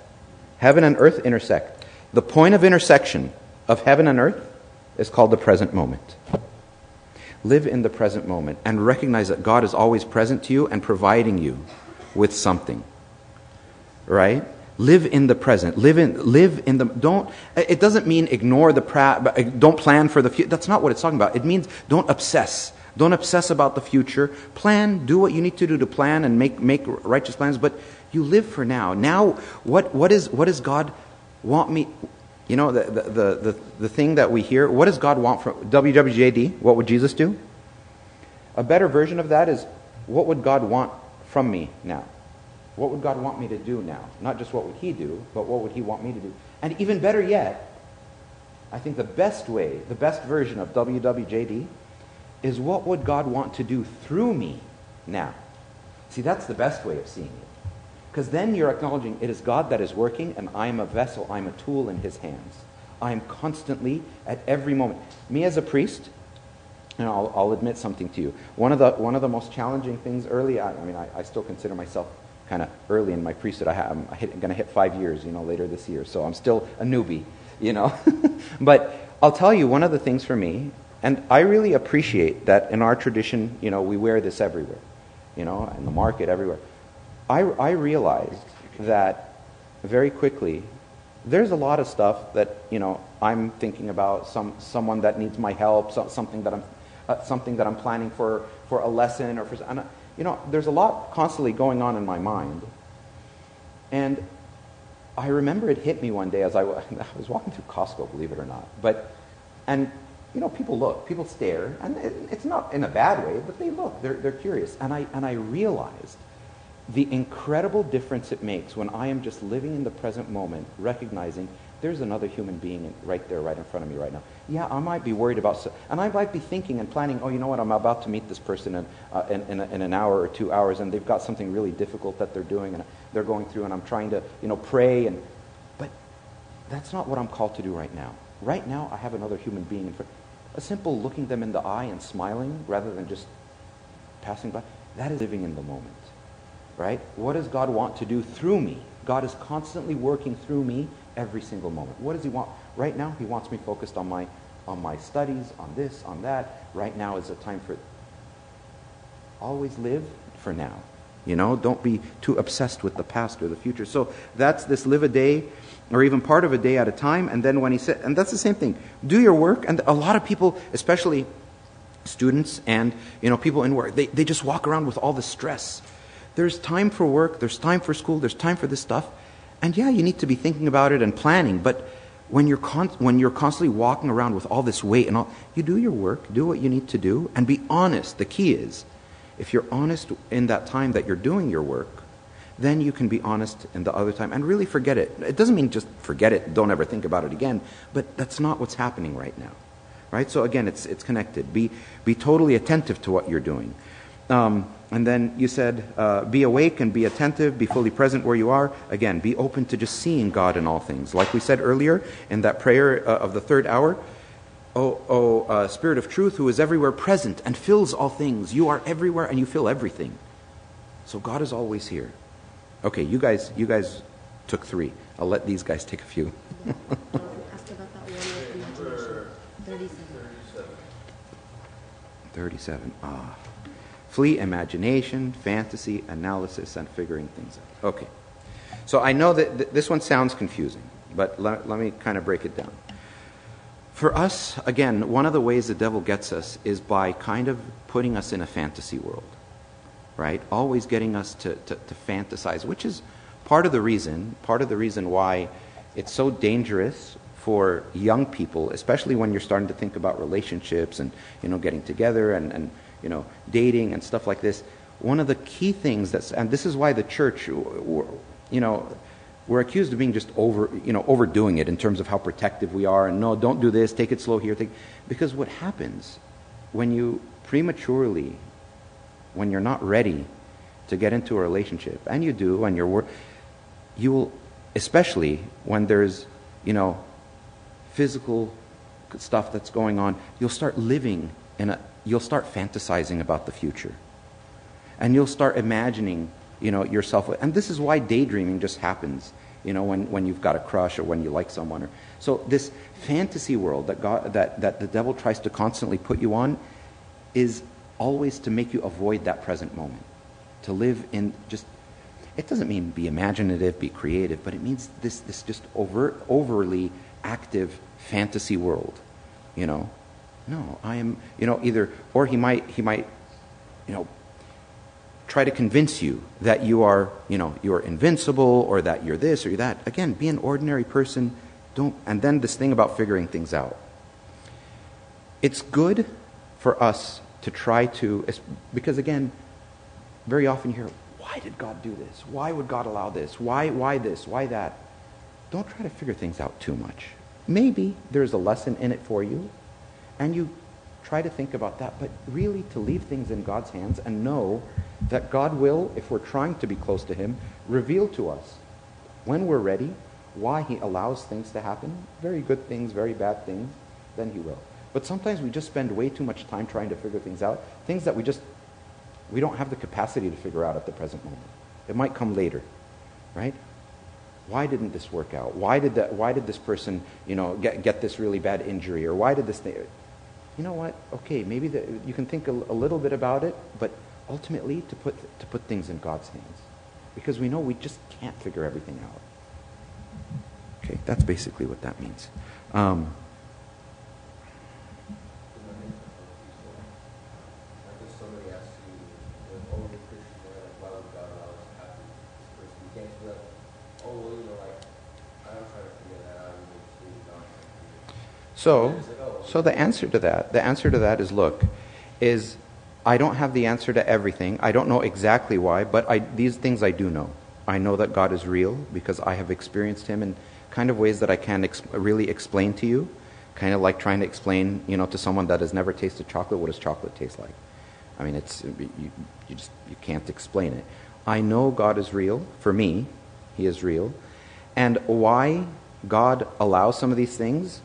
Heaven and earth intersect. The point of intersection of heaven and earth is called the present moment. Live in the present moment and recognize that God is always present to you and providing you with something. Right? Live in the present. Live in the. It doesn't mean ignore don't plan for the future. That's not what it's talking about. It means don't obsess. Don't obsess about the future. Plan. Do what you need to do to plan and make righteous plans. But you live for now. Now, what does God want me? You know, the thing that we hear, what does God want from WWJD? What would Jesus do? A better version of that is, what would God want from me now? What would God want me to do now? Not just what would he do, but what would he want me to do? And even better yet, I think the best way, the best version of WWJD is, what would God want to do through me now? See, that's the best way of seeing it. Because then you're acknowledging it is God that is working, and I am a vessel, I'm a tool in his hands. I am constantly, at every moment. Me as a priest, and I'll admit something to you. One of the most challenging things early, I still consider myself kind of early in my priesthood. I'm going to hit 5 years, later this year. So I'm still a newbie, But I'll tell you, one of the things for me, and I really appreciate that in our tradition, we wear this everywhere, in the market, everywhere. I realized that very quickly, there's a lot of stuff that, I'm thinking about, someone that needs my help, something that I'm planning for a lesson, or for, and, there's a lot constantly going on in my mind. And I remember it hit me one day as I was walking through Costco, believe it or not. People look, people stare, and it's not in a bad way, but they look, they're curious. And I realized the incredible difference it makes when I am just living in the present moment, recognizing there's another human being right there, right in front of me right now. Yeah, I might be worried about, and I might be thinking and planning, oh, you know what, I'm about to meet this person in an hour or 2 hours, and they've got something really difficult that they're doing, and they're going through, and I'm trying to, pray, but that's not what I'm called to do right now. Right now, I have another human being in front. A simple looking them in the eye and smiling, rather than just passing by, that is living in the moment. Right? What does God want to do through me? God is constantly working through me every single moment. What does he want? Right now, he wants me focused on my studies, on this, on that. Right now is a time for... Always live for now. Don't be too obsessed with the past or the future. So that's this, live a day, or even part of a day at a time. And then when he said, and that's the same thing, do your work. And a lot of people, especially students and people in work, they just walk around with all the stress. There's time for work, there's time for school, there's time for this stuff. And yeah, you need to be thinking about it and planning, but when you're constantly walking around with all this weight and all, you do your work, do what you need to do, and be honest. The key is, if you're honest in that time that you're doing your work, then you can be honest in the other time and really forget it. It doesn't mean just forget it, don't ever think about it again, but that's not what's happening right now. Right? So again, it's connected. Be totally attentive to what you're doing. And then you said, be awake and be attentive, be fully present where you are. Again, be open to just seeing God in all things. Like we said earlier in that prayer of the third hour, O Spirit of truth, who is everywhere present and fills all things. You are everywhere and you fill everything. So God is always here. Okay, you guys took 3. I'll let these guys take a few. Ask about that one with imagination. 37. 37. Flee imagination, fantasy, analysis, and figuring things out. Okay. So I know that this one sounds confusing, but let me kind of break it down. For us, again, one of the ways the devil gets us is by kind of putting us in a fantasy world, right? Always getting us to fantasize, which is part of the reason why it's so dangerous for young people, especially when you're starting to think about relationships and, getting together and dating and stuff like this. One of the key things and this is why the church, we're accused of being just overdoing it in terms of how protective we are, and no, don't do this, take it slow here. Because what happens when you prematurely, when you're not ready to get into a relationship, and you do, and you will, especially when there's, physical stuff that's going on, you'll start living you'll start fantasizing about the future. And you'll start imagining, yourself. And this is why daydreaming just happens, when you've got a crush or when you like someone. So this fantasy world that the devil tries to constantly put you on is always to make you avoid that present moment. To live in just, it doesn't mean be imaginative, be creative, but it means this just overly active fantasy world, No, I am, either, or he might, try to convince you that you are invincible, or that you're this or you're that. Again, be an ordinary person Don't. And then this thing about figuring things out. It's good for us to try to, because again, very often you hear, why did God do this? Why would God allow this? Why this? Why that? Don't try to figure things out too much. Maybe there's a lesson in it for you, and you try to think about that, but really to leave things in God's hands and know that God will, if we're trying to be close to Him, reveal to us when we're ready why He allows things to happen, very good things, very bad things, then He will. But sometimes we just spend way too much time trying to figure things out, things that we don't have the capacity to figure out at the present moment. It might come later, right? Why didn't this work out? Why did this person, get this really bad injury? Or why did this thing? You know what? Okay, maybe you can think a little bit about it, but ultimately to put things in God's hands, because we know we just can't figure everything out. Okay, that's basically what that means. Somebody asks you, oh, you're a Christian, like, why would God allow us to happen to this person? You can't be like, oh, well, I'm trying to figure that out, and maybe God can figure it out. So the answer to that is, look, I don't have the answer to everything. I don't know exactly why, but these things I do know. I know that God is real because I have experienced Him in kind of ways that I can't really explain to you. Kind of like trying to explain, to someone that has never tasted chocolate, what does chocolate taste like? I mean, you can't explain it. I know God is real. For me, He is real. And why God allows some of these things,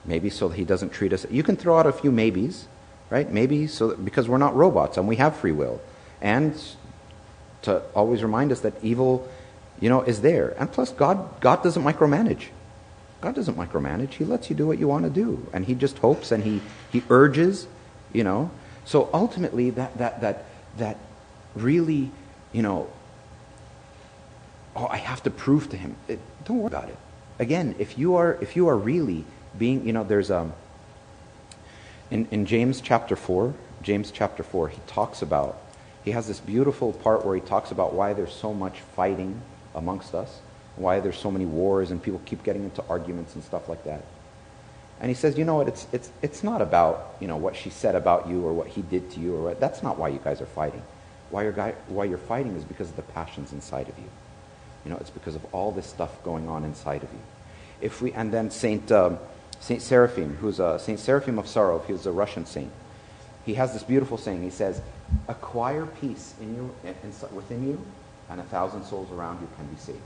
maybe so that He doesn't treat us. You can throw out a few maybes, right? Maybe because we're not robots and we have free will. And to always remind us that evil, is there. And plus, God doesn't micromanage. God doesn't micromanage. He lets you do what you want to do. And He just hopes and He urges, So ultimately, that really, I have to prove to Him. Don't worry about it. Again, if you are really being, there's in James chapter 4, he has this beautiful part where he talks about why there's so much fighting amongst us, why there's so many wars and people keep getting into arguments and stuff like that. And he says, it's not about, what she said about you or what he did to you, or what. That's not why you guys are fighting. Why you're fighting is because of the passions inside of you. It's because of all this stuff going on inside of you. And then Saint Seraphim, who's Saint Seraphim of Sarov, he was a Russian saint. He has this beautiful saying. He says, "Acquire peace within you, and 1,000 souls around you can be saved."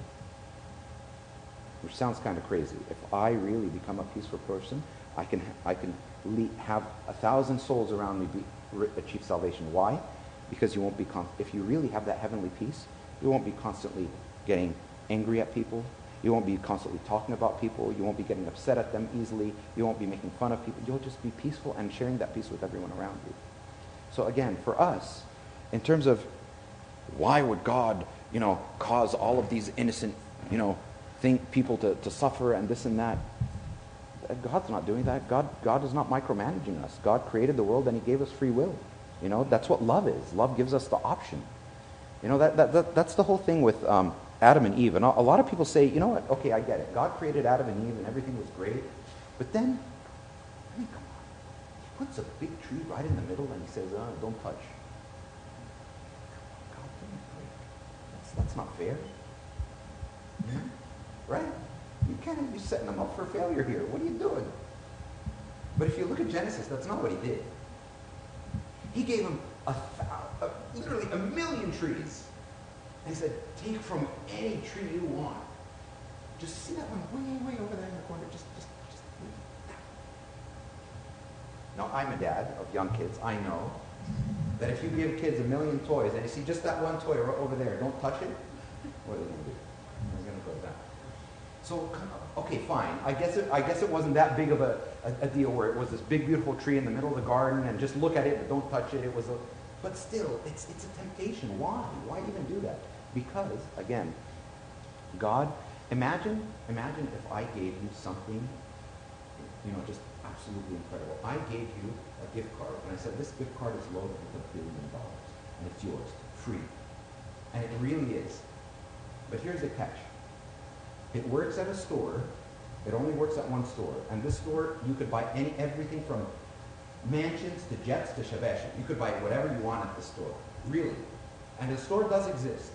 Which sounds kind of crazy. If I really become a peaceful person, I can have 1,000 souls around me achieve salvation. Why? Because you won't be if you really have that heavenly peace, you won't be constantly getting angry at people. You won't be constantly talking about people. You won't be getting upset at them easily. You won't be making fun of people. You'll just be peaceful and sharing that peace with everyone around you. So again, for us, in terms of why would God, cause all of these innocent, people to suffer and this and that? God's not doing that. God is not micromanaging us. God created the world and He gave us free will. That's what love is. Love gives us the option. That's the whole thing with Adam and Eve. And a lot of people say, you know what? Okay, I get it. God created Adam and Eve and everything was great. But then, come on. He puts a big tree right in the middle and He says, don't touch. God, that's not fair. Right? You can't be setting them up for failure here. What are you doing? But if you look at Genesis, that's not what He did. He gave them literally 1,000,000 trees. And He said, take from any tree you want. Just see that one way over there in the corner. Just that. Now, I'm a dad of young kids. I know that if you give kids 1,000,000 toys and you see just that one toy right over there, don't touch it, what are they going to do? They're going to go down. So, okay, fine. I guess it wasn't that big of a deal where it was this big, beautiful tree in the middle of the garden and just look at it but don't touch it. But still, it's a temptation. Why? Why even do that? Because, again, God, imagine if I gave you something, just absolutely incredible. I gave you a gift card, and I said, this gift card is loaded with $1 billion, and it's yours, free. And it really is. But here's the catch. It works at a store, It only works at one store. And this store, you could buy everything from mansions to jets to Shabesha. You could buy whatever you want at the store. Really. And the store does exist.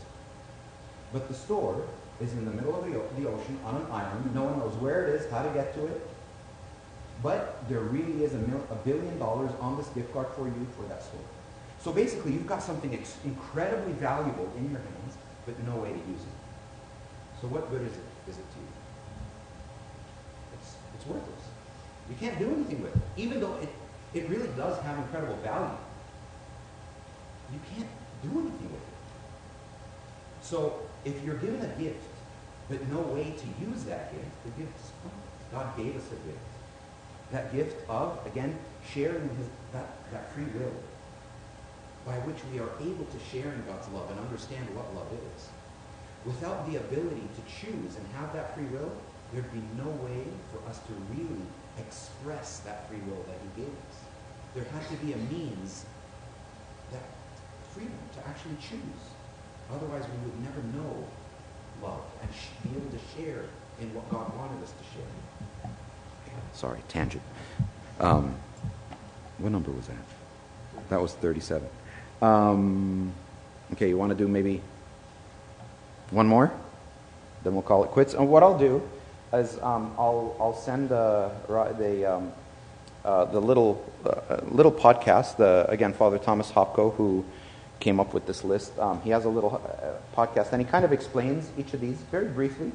But the store is in the middle of the ocean on an island. No one knows where it is, how to get to it. But there really is $1 billion on this gift card for you for that store. So basically, you've got something incredibly valuable in your hands, but no way to use it. So what good is it to you? It's worthless. You can't do anything with it. Even though it really does have incredible value, you can't do anything with it. So if you're given a gift, but no way to use that gift, the gift is pointless. God gave us a gift. That gift of, again, sharing that free will, by which we are able to share in God's love and understand what love is. Without the ability to choose and have that free will, there'd be no way for us to really express that free will that He gave us. There had to be a means, that freedom, to actually choose. Otherwise, we would never know love and be able to share in what God wanted us to share. Sorry, tangent. What number was that? That was 37. Okay, you want to do maybe one more? Then we'll call it quits. And what I'll do is I'll send the little podcast. Again, Father Thomas Hopko, who came up with this list. He has a little podcast, and he kind of explains each of these very briefly.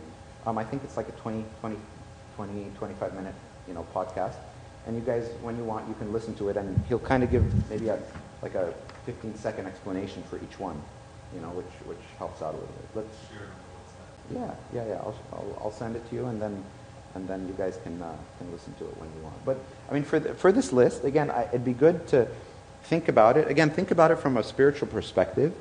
I think it's like a 25 minute podcast. And you guys, when you want, you can listen to it, and he'll kind of give maybe a 15-second explanation for each one, which helps out a little bit. I'll send it to you, and then you guys can listen to it when you want. But I mean, for this list, again, it'd be good to think about it. Again, think about it from a spiritual perspective.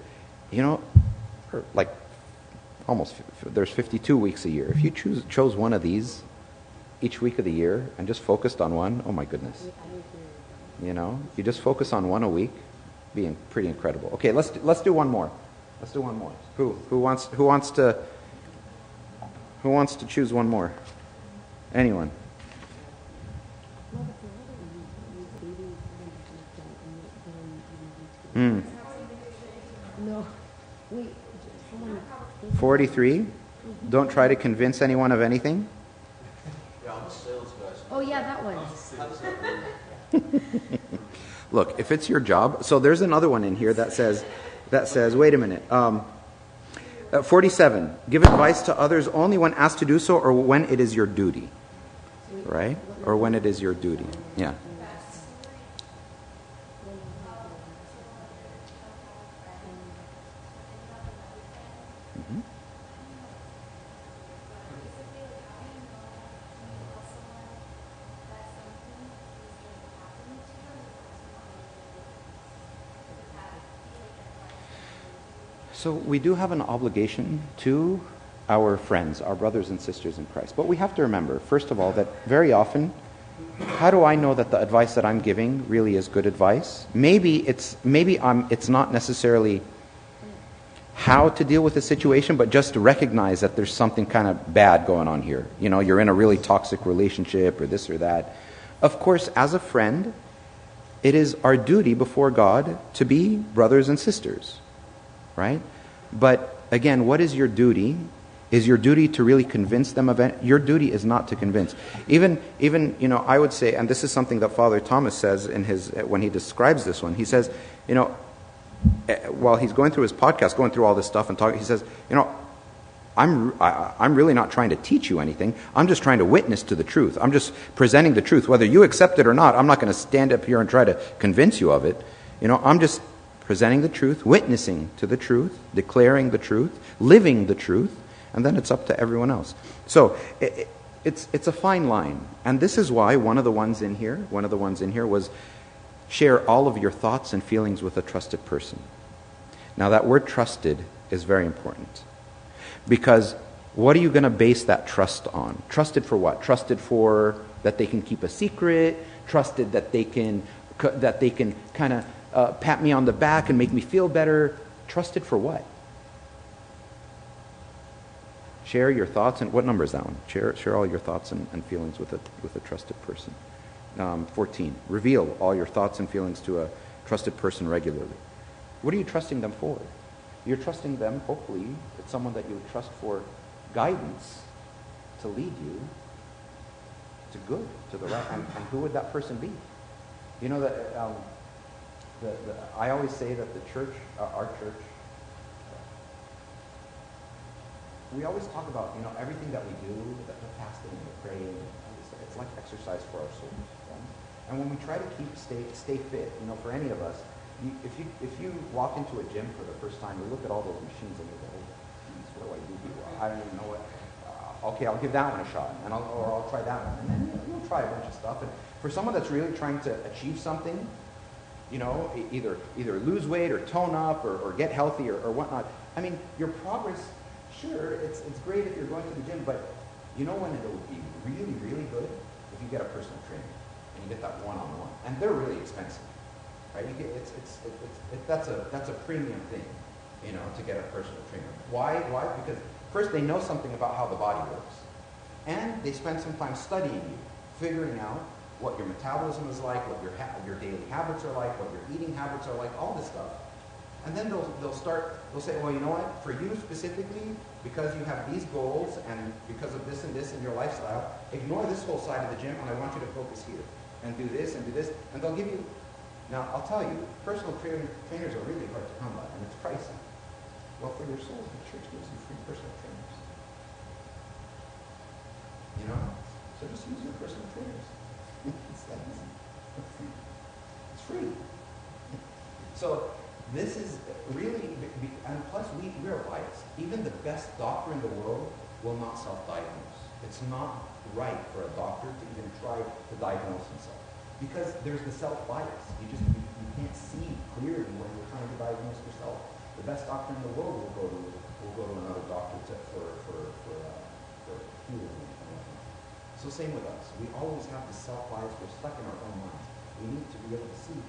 There's 52 weeks a year. If you chose one of these each week of the year and just focused on one, oh my goodness. You just focus on one a week, being pretty incredible. Okay, let's do one more. Let's do one more. Who wants to choose one more? Anyone? No. Wait. 43. Don't try to convince anyone of anything. Oh yeah, that one. Look, if it's your job, so there's another one in here that says, wait a minute. 47. Give advice to others only when asked to do so, or when it is your duty. Right? Or when it is your duty. Yeah. So we do have an obligation to our friends, our brothers and sisters in Christ. But we have to remember, first of all, that very often, how do I know that the advice that I'm giving really is good advice? Maybe it's not necessarily how to deal with the situation, but just to recognize that there's something kind of bad going on here. You're in a really toxic relationship or this or that. Of course, as a friend, it is our duty before God to be brothers and sisters. Right? But again, what is your duty? Is your duty to really convince them of it? Your duty is not to convince. Even I would say, and this is something that Father Thomas says when he describes this one. He says, while he's going through his podcast, going through all this stuff and talking, he says, I'm really not trying to teach you anything. I'm just trying to witness to the truth. I'm just presenting the truth, whether you accept it or not. I'm not going to stand up here and try to convince you of it. I'm just presenting the truth, witnessing to the truth, declaring the truth, living the truth, and then it's up to everyone else. So it's a fine line. And this is why one of the ones in here was share all of your thoughts and feelings with a trusted person. Now that word trusted is very important. Because what are you going to base that trust on? Trusted for what? Trusted for that they can keep a secret, trusted that they can kind of pat me on the back and make me feel better. Trusted for what? Share your thoughts, and what number is that one? Share all your thoughts and feelings with a trusted person. 14, reveal all your thoughts and feelings to a trusted person regularly. What are you trusting them for? You're trusting them, hopefully, it's someone that you would trust for guidance to lead you to good, to the right. And who would that person be? You know that I always say that the church, our church, we always talk about, you know, everything that we do, the fasting and the praying, it's like exercise for our souls. Right? And when we try to stay fit, you know, for any of us, if you walk into a gym for the first time, you look at all those machines and you go, oh, geez, what do I do here? I don't even know what. Okay, I'll give that one a shot, and I'll try that one, and then you'll try a bunch of stuff. And for someone that's really trying to achieve something, you know, either lose weight or tone up or get healthy or whatnot. I mean, your progress, sure, it's great if you're going to the gym, but you know when it will be really, really good? If you get a personal trainer and you get that one-on-one, and they're really expensive, right? You get that's a premium thing, you know, to get a personal trainer. Why? Because first they know something about how the body works, and they spend some time studying you, figuring out what your metabolism is like, what your daily habits are like, what your eating habits are like, all this stuff. And then they'll say, well, you know what, for you specifically, because you have these goals and because of this and this in your lifestyle, ignore this whole side of the gym and I want you to focus here and do this, and they'll give you, now I'll tell you, personal trainers are really hard to come by and it's pricey. Well, for your souls, the church gives you free personal trainers. You know? So just use your personal trainers. It's that easy. It's free. So this is really, and plus we're biased. Even the best doctor in the world will not self-diagnose. It's not right for a doctor to even try to diagnose himself. Because there's the self-bias. You can't see clearly when you're trying to diagnose yourself. The best doctor in the world will go to another doctor for healing. So same with us. We always have the self-bias. We're stuck in our own minds. We need to be able to see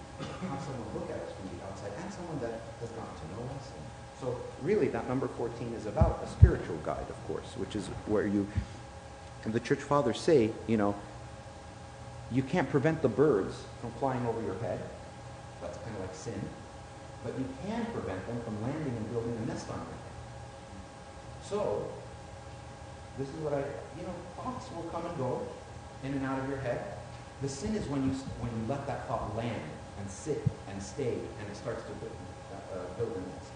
how someone look at us from the outside and someone that has gotten to know us. And so really that number 14 is about a spiritual guide, of course, which is where the church fathers say, you know, you can't prevent the birds from flying over your head. That's kind of like sin. But you can prevent them from landing and building a nest on your head. So, this is what thoughts will come and go in and out of your head. The sin is when you let that thought land and sit and stay and it starts to build a nest.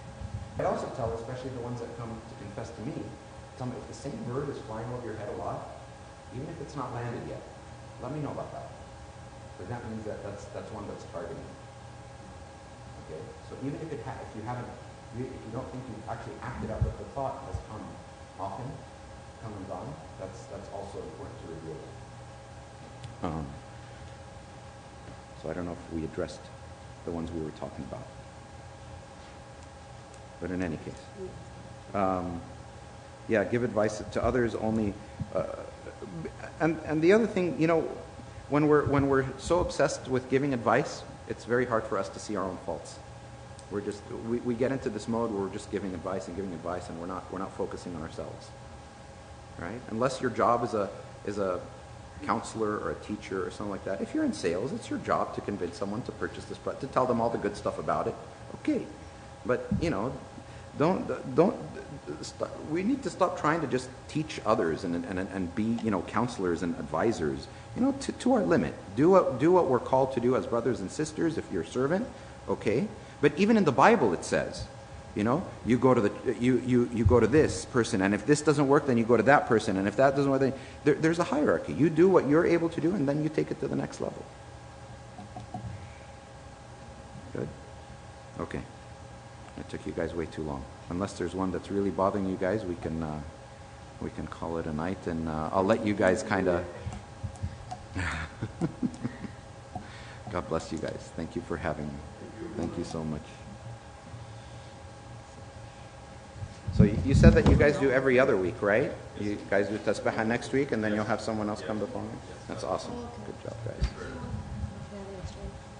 I also tell, especially the ones that come to confess to me, tell me if the same bird is flying over your head a lot, even if it's not landed yet, let me know about that. Because that means that's one that's targeting you. Okay? So even if you don't think you've actually acted out, but the thought has come often, come and gone, that's also important to reveal. So I don't know if we addressed the ones we were talking about. But in any case. Give advice to others only. And the other thing, you know, when we're so obsessed with giving advice, it's very hard for us to see our own faults. We get into this mode where we're just giving advice, and we're not focusing on ourselves. Right? Unless your job is a counselor or a teacher or something like that. If you're in sales, it's your job to convince someone to purchase this product, to tell them all the good stuff about it. Okay. But, you know, we need to stop trying to just teach others and be, you know, counselors and advisors, you know, to our limit. Do what we're called to do as brothers and sisters if you're a servant, okay? But even in the Bible it says, you know, you go to this person, and if this doesn't work, then you go to that person, and if that doesn't work, then there's a hierarchy. You do what you're able to do, and then you take it to the next level. Good? Okay. It took you guys way too long. Unless there's one that's really bothering you guys, we can call it a night, and I'll let you guys kind of. God bless you guys. Thank you for having me. Thank you so much. So you said that you guys do every other week, right? You guys do tasbihah next week, and then you'll have someone else come the following week? That's awesome. Good job, guys.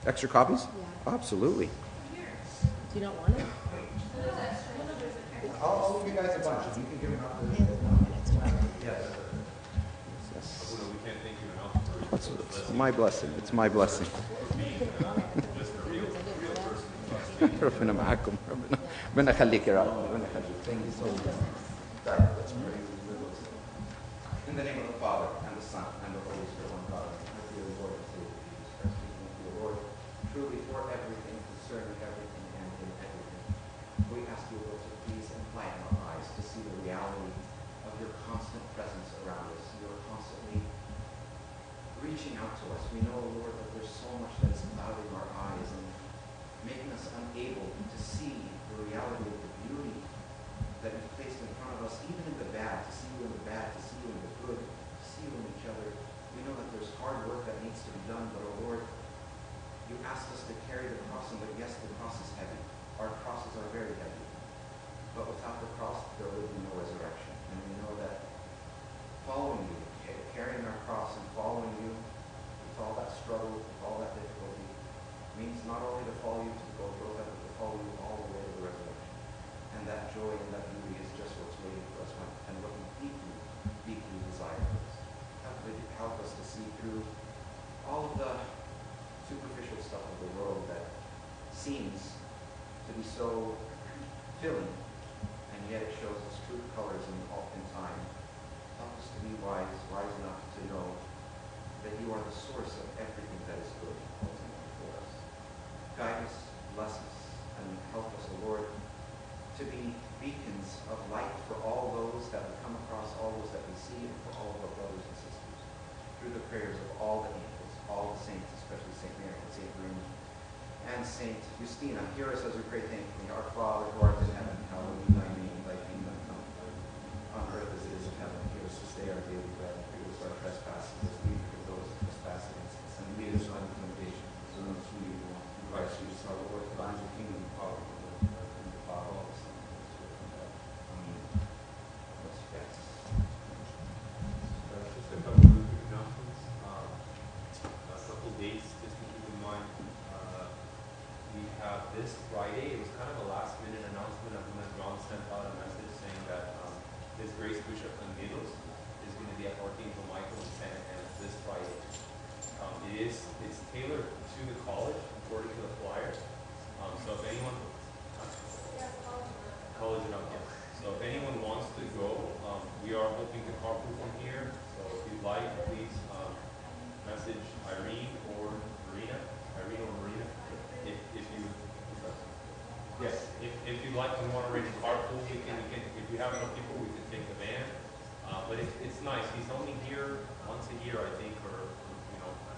Extra copies? Yeah. Absolutely. Do you not want it? I'll give you guys a bunch. You can give them out to can't thank you enough for It's my blessing. It's my blessing. just a real person. ربنا معاكم. ربنا يخليك يا رب. ربنا يخليك. Thank you so much. Let's pray. In the name of the Father, and the Son, and the Holy Spirit, one God. I pray, Lord, and Savior Jesus Christ. We thank you, Lord, truly for everything, concerning everything, and in everything. We ask you, Lord, to please enlighten our eyes to see the reality of your constant presence around us. You are constantly reaching out to us. We know, Lord, that there's so much that is clouding our eyes and making us unable to see the reality of the beauty that you've placed in front of us, even in the bad, to see you in the bad, to see you in the good, to see you in each other. We know that there's hard work that needs to be done, but, oh Lord, you asked us to carry the cross, and that yes, the cross is heavy. Our crosses are very heavy. But without the cross, there would be no resurrection. And we know that following you, carrying our cross and following you with all that struggle, with all that difficulty, means not only to follow you to the Golgotha, but to follow you all the way to the resurrection. And that joy and that beauty is just what's waiting for us and what we deeply, deeply desire for us. Help us to see through all of the superficial stuff of the world that seems to be so filling, and yet it shows its true colors in time. Help us to be wise enough to know that you are the source of everything that is good ultimately for us. Guide us, bless us, and help us, O Lord, to be beacons of light for all those that we come across, all those that we see, and for all of our brothers and sisters. Through the prayers of all the angels, all the saints, especially St. Mary and St. Verena, and St. Justina, hear us as we pray thankfully. Our Father, who art in heaven, hallowed be thy name, thy kingdom come. On earth as it is in heaven, give us this day our daily bread, and forgive us our trespasses, as we forgive those who trespass against us. And lead us not into temptation, but deliver us from evil. Through Christ Jesus our Lord, for thine is the kingdom, the power, and the Father, all the Son, and the Spirit, from God. Amen. Let's pray. Just a couple of quick announcements. A couple dates just to keep in mind. We have this Friday. It was kind of a last-minute announcement. When John sent out a message saying that His Grace Bishop Angelos is going to be at Archangel Michael in Santa Ana this Friday. It's tailored to the college according to the flyer. So if anyone college and up, yes. So if anyone wants to go, we are hoping to carpool from here. So if you'd like, please message Irene or Marina. Yes, if you'd like to want to arrange a carpool, we can, if we have enough people, we can take the van. But it's nice. He's only here once a year, I think, or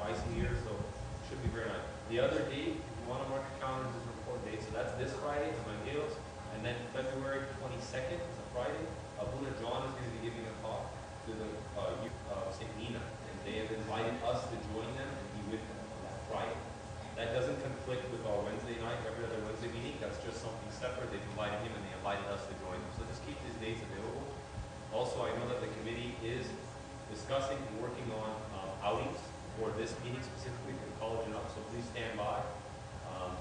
twice a year, so it should be very nice. The other date, if you want to mark your calendars, is an important date. So that's this Friday, Evangelos, and then February 22nd, it's a Friday. Abuna John is going to be giving a talk to the youth of St. Nina, and they have invited us to join them and be with them on that Friday. That doesn't conflict with our Wednesday night, every other Wednesday meeting. That's just something separate. They've invited him and they invited us to join them. So just keep these dates available. Also, I know that the committee is discussing and working on outings for this meeting specifically for the college and up. So please stand by.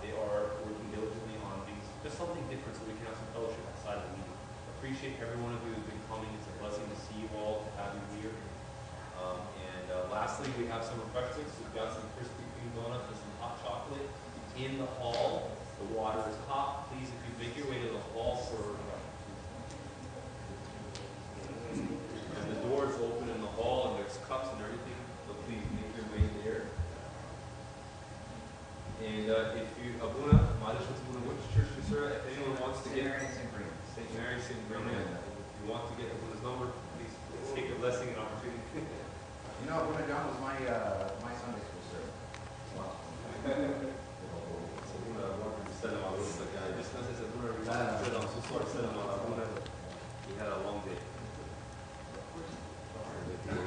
They are working diligently on things, just something different so we can have some fellowship outside of the meeting. Appreciate every one of you who's been coming. It's a blessing to see you all, to have you here. Lastly, we have some refreshments. We've got some Krispy Kreme donuts and some hot chocolate in the hall. The water is hot. Please, if you make your way to the hall for and the doors open in the hall and there's cups and everything, so please make your way there. And if you, Abuna, which church you serve, if anyone wants to get St. Mary, St. Verena, if you want to get Abuna's number, please take a blessing and opportunity. You know, Abuna John was my Sunday school servant. Wow. He had a long day.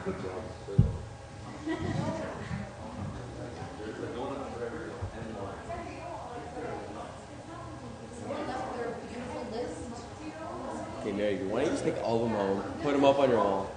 Good job. There's a donut for everyone and more. That's their beautiful list. Okay, Mary, why don't you just take all of them home, put them up on your wall?